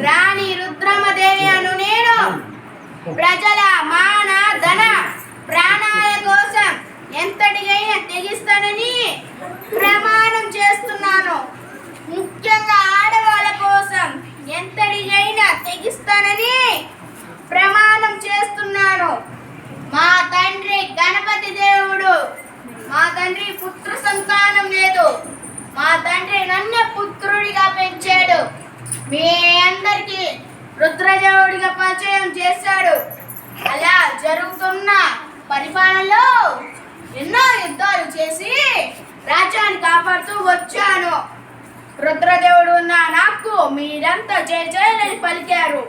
రాణి రుద్రమదేవి అను నేను ప్రజల మాన ధన ప్రాణాల కోసం ఎంతటికైనా తెగిస్తానని ప్రమాణం చేస్తున్నాను. ముఖ్యంగా ఆడవాళ్ళ కోసం ఎంతటికైనా తెగిస్తానని ప్రమాణం చేస్తున్నాను. మా తండ్రి గణపతి దేవుడు, మా తండ్రి పుత్ర సంతానం లేదు, మా తండ్రి నన్ను పుత్రుడిగా పెంచాడు. మీ అందరికీ రుద్రదేవుడిగా పరిచయం చేశాడు. అలా జరుగుతున్న పరిపాలనలో ఎన్నో యుద్ధాలు చేసి రాజ్యాన్ని కాపాడుతూ వచ్చాను. రుద్రదేవుడు ఉన్న నాకు మీరంతా జయ జయలని పలికారు.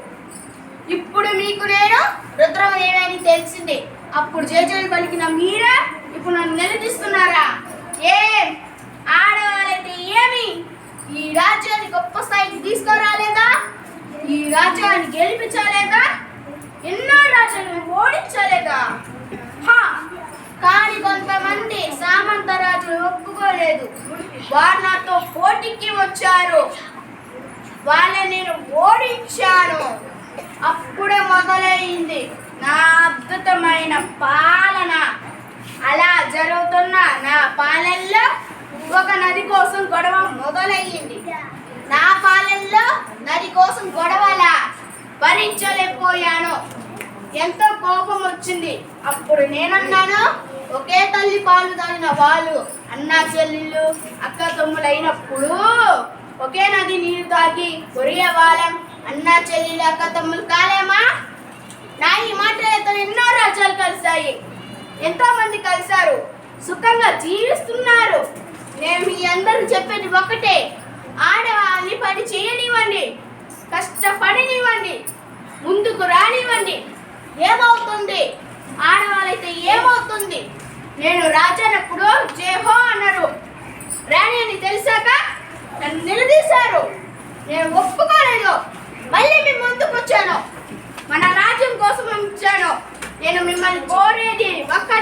ఇప్పుడు మీకు నేను రుద్రమదేవి అని తెలిసింది. అప్పుడు జయ జయలు పలికిన మీరా ఇప్పుడు నన్ను నిలదీస్తున్నారా? ఆడవాళ్ళైతే ఏమి ఈ రాజ్యాన్ని గొప్ప స్థాయికి తీసుకురాలేదా? ఈ రాజ్యాన్ని గెలిపించలేదా? ఎన్నో రాజ్యాలను ఓడించలేదా? కానీ కొంతమంది సామంత రాజులు ఒప్పుకోలేదు. వారు నాతో పోటీకి వచ్చారు. వాళ్ళని నేను ఓడించాను. అప్పుడే మొదలైంది నా అద్భుతమైన పాలన. అలా జరుగుతున్న నా పాలనలో ఒక నది కోసం గొడవ మొదలయ్యింది. నా పాలనలో నది కోసం గొడవలా భరించలేకపోయాను. ఎంతో కోపం వచ్చింది. అప్పుడు నేనన్నాను, ఒకే తల్లి పాలు తాగిన వాళ్ళు అన్నా చెల్లెళ్ళు అక్క తమ్ముళ్ళు అయినప్పుడు ఒకే నది నీరు తాగి కొరిగే వాళ్ళం అన్నా చెల్లెళ్ళు అక్క తమ్ముళ్ళు కాలేమా? నా ఈ మాటలతో ఎన్నో రాజ్యాలు కలిశాయి. ఎంతో మంది కలిశారు, సుఖంగా జీవిస్తున్నారు. నేను మీ అందరూ చెప్పేది ఒకటే, ఆడవాళ్ళని పని చేయనివ్వండి, కష్టపడనివ్వండి, ముందుకు రానివ్వండి. ఏమవుతుంది? ఆడవాళ్ళైతే ఏమవుతుంది? నేను రాజానప్పుడు జేహో అన్నారు. రాణి అని తెలిసాక నన్ను నిలదీశారు. నేను ఒప్పుకోలేదు. మళ్ళీ మీ ముందుకు వచ్చాను. మన రాజ్యం కోసం వచ్చాను. నేను మిమ్మల్ని కోరేది ఒక్క